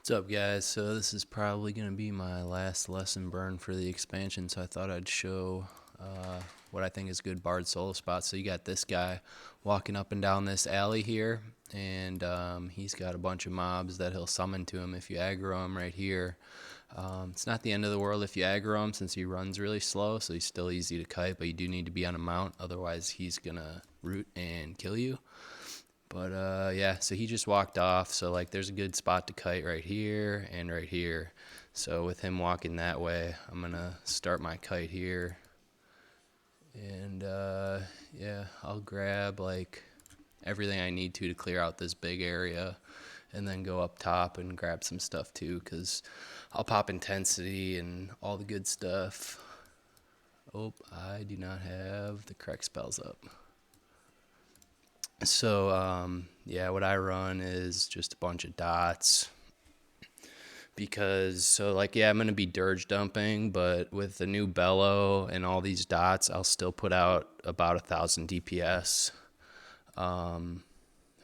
What's up, guys? So this is probably going to be my last lesson burn for the expansion, so I thought I'd show what I think is good bard solo spots. So you got this guy walking up and down this alley here, and he's got a bunch of mobs that he'll summon to him if you aggro him right here. It's not the end of the world if you aggro him, since he runs really slow, so he's still easy to kite, but you do need to be on a mount, otherwise he's going to root and kill you. But yeah, so he just walked off. So like there's a good spot to kite right here and right here. So with him walking that way, I'm going to start my kite here. And yeah, I'll grab like everything I need to clear out this big area, and then go up top and grab some stuff too, because I'll pop intensity and all the good stuff. Oh, I do not have the correct spells up. So yeah, what I run is just a bunch of dots, because so like yeah, I'm gonna be dirge dumping, but with the new bellow and all these dots, I'll still put out about 1,000 DPS. All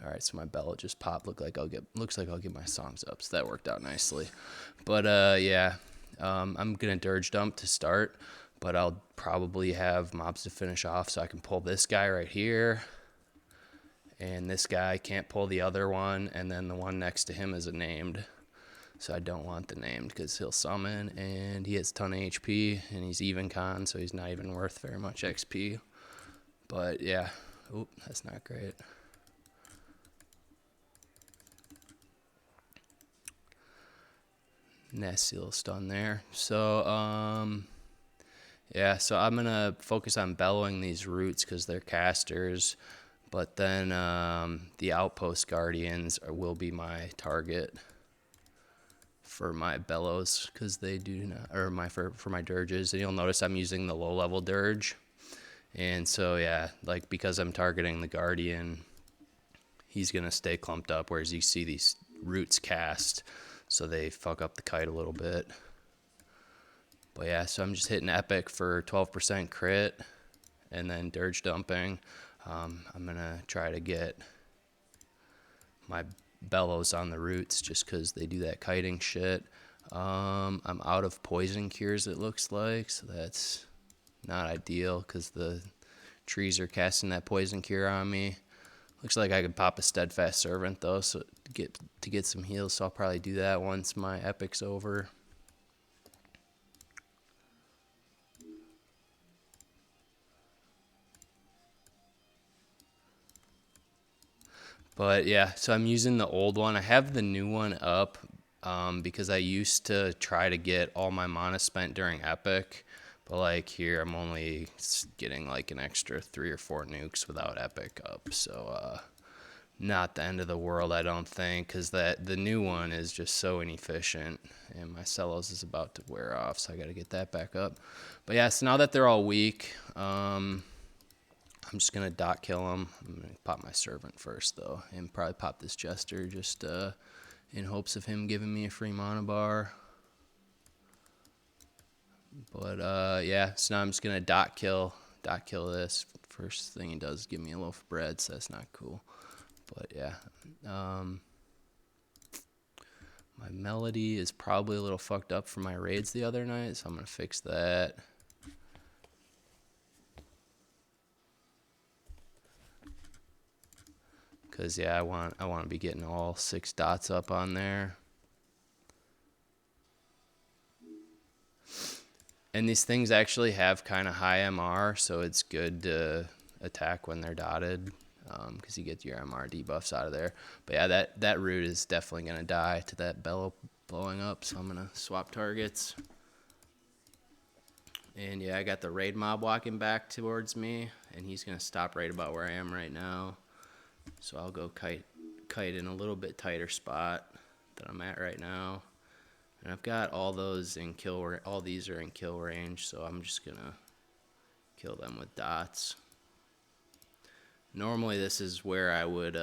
right, so my bellow just popped. Looks like I'll get my songs up, so that worked out nicely. But yeah, I'm gonna dirge dump to start, but I'll probably have mobs to finish off, so I can pull this guy right here. And this guy can't pull the other one, and then the one next to him is a named. So I don't want the named, because he'll summon, and he has a ton of HP, and he's even con, so he's not even worth very much XP. But yeah, oop, that's not great. Nasty little stun there. So yeah, so I'm gonna focus on bellowing these roots because they're casters. But then the outpost guardians will be my target for my bellows, because they do not, or for my dirges. And you'll notice I'm using the low level dirge. And so yeah, like because I'm targeting the guardian, he's gonna stay clumped up, whereas you see these roots cast, so they fuck up the kite a little bit. But yeah, so I'm just hitting epic for 12% crit, and then dirge dumping. I'm gonna try to get my bellows on the roots just because they do that kiting shit. I'm out of poison cures, it looks like, so that's not ideal because the trees are casting that poison cure on me. Looks like I could pop a steadfast servant though, so to get some heals, so I'll probably do that once my epic's over. But yeah, so I'm using the old one. I have the new one up because I used to try to get all my mana spent during epic. But like here, I'm only getting like an extra 3 or 4 nukes without epic up. So not the end of the world, I don't think, because the new one is just so inefficient. And my Celos is about to wear off, so I got to get that back up. But yeah, so now that they're all weak, I'm just going to dot kill him. I'm going to pop my servant first, though, and probably pop this jester just in hopes of him giving me a free mana bar. But yeah, so now I'm just going to dot kill this. First thing he does is give me a loaf of bread, so that's not cool. But yeah, my melody is probably a little fucked up from my raids the other night, so I'm going to fix that. Because yeah, I want to be getting all 6 dots up on there. And these things actually have kind of high MR, so it's good to attack when they're dotted, because you get your MR debuffs out of there. But yeah, that root is definitely going to die to that bellow blowing up, so I'm going to swap targets. And yeah, I got the raid mob walking back towards me, and he's going to stop right about where I am right now. So I'll go kite in a little bit tighter spot that I'm at right now. And I've got all those in all these are in kill range, so I'm just gonna kill them with dots. Normally this is where I would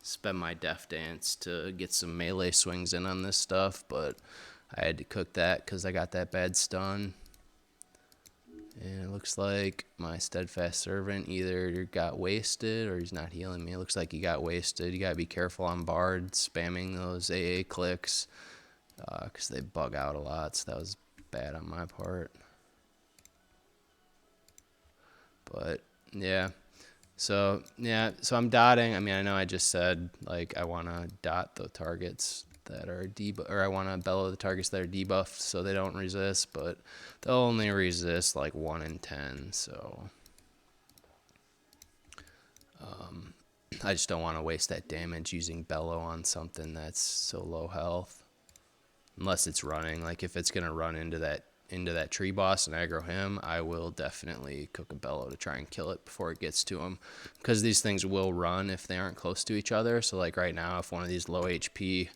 spend my death dance to get some melee swings in on this stuff, but I had to cook that because I got that bad stun. And it looks like my steadfast servant either got wasted or he's not healing me. It looks like he got wasted. You gotta be careful on Bard spamming those AA clicks because they bug out a lot. So that was bad on my part. But yeah. So I'm dotting. I mean, I know I just said like I want to dot the targets that are debuff, or I want to bellow the targets that are debuffed so they don't resist, but they'll only resist like 1 in 10. So I just don't want to waste that damage using bellow on something that's so low health, unless it's running. Like if it's gonna run into that tree boss and aggro him, I will definitely cook a bellow to try and kill it before it gets to him, because these things will run if they aren't close to each other. So like right now, if one of these low HP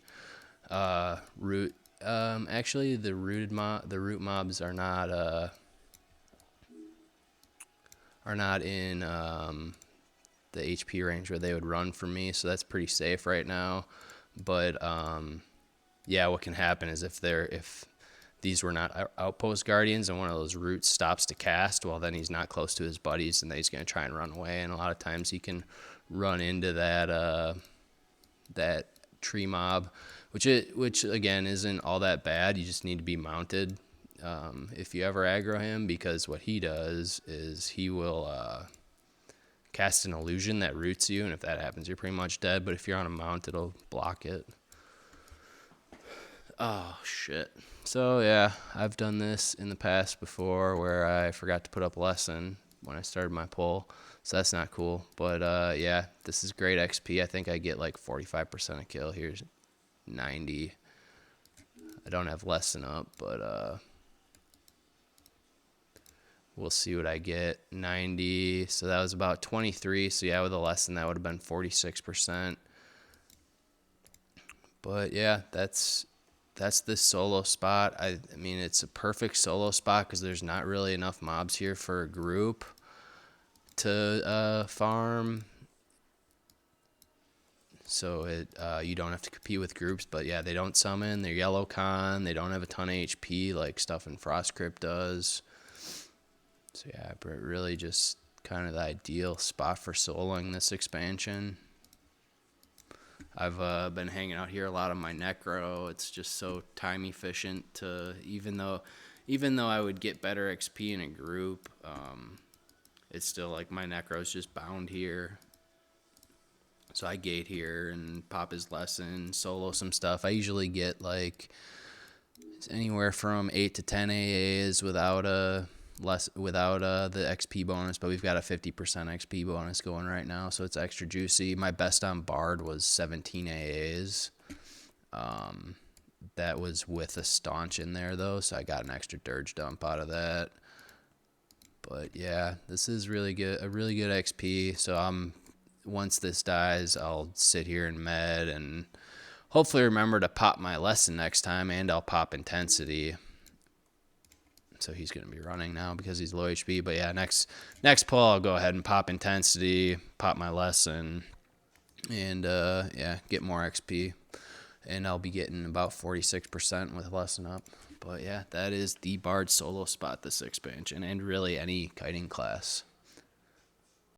root, actually the root mobs are not in the HP range where they would run for me, so that's pretty safe right now. But yeah, what can happen is if these were not outpost guardians and one of those roots stops to cast, well, then he's not close to his buddies and then he's going to try and run away. And a lot of times he can run into that tree mob, which again isn't all that bad. You just need to be mounted if you ever aggro him, because what he does is he will cast an illusion that roots you, and if that happens, you're pretty much dead. But if you're on a mount, it'll block it. Oh, shit. So, yeah, I've done this in the past before where I forgot to put up lesson when I started my pull, so that's not cool. But, yeah, this is great XP. I think I get like 45% a kill. Here's 90. I don't have lesson up, but we'll see what I get. 90, so that was about 23. So, yeah, with a lesson, that would have been 46%. But, yeah, that's this solo spot. I mean, it's a perfect solo spot because there's not really enough mobs here for a group to farm. So you don't have to compete with groups. But yeah, they don't summon. They're yellow con. They don't have a ton of HP like stuff in Frost Crypt does. So yeah, really just kind of the ideal spot for soloing this expansion. I've been hanging out here a lot on my Necro. It's just so time efficient to, even though I would get better XP in a group, it's still like my Necro's just bound here. So I gate here and pop his lesson, solo some stuff. I usually get like anywhere from 8 to 10 AAs without the XP bonus, but we've got a 50% XP bonus going right now, so it's extra juicy. My best on Bard was 17 AAs. That was with a staunch in there though, so I got an extra dirge dump out of that. But yeah, this is really good, a really good XP. So once this dies, I'll sit here and med and hopefully remember to pop my lesson next time, and I'll pop intensity. So he's going to be running now because he's low HP. But yeah, next pull, I'll go ahead and pop intensity, pop my lesson, and yeah, get more XP. And I'll be getting about 46% with lesson up. But yeah, that is the Bard solo spot this expansion, and really any kiting class.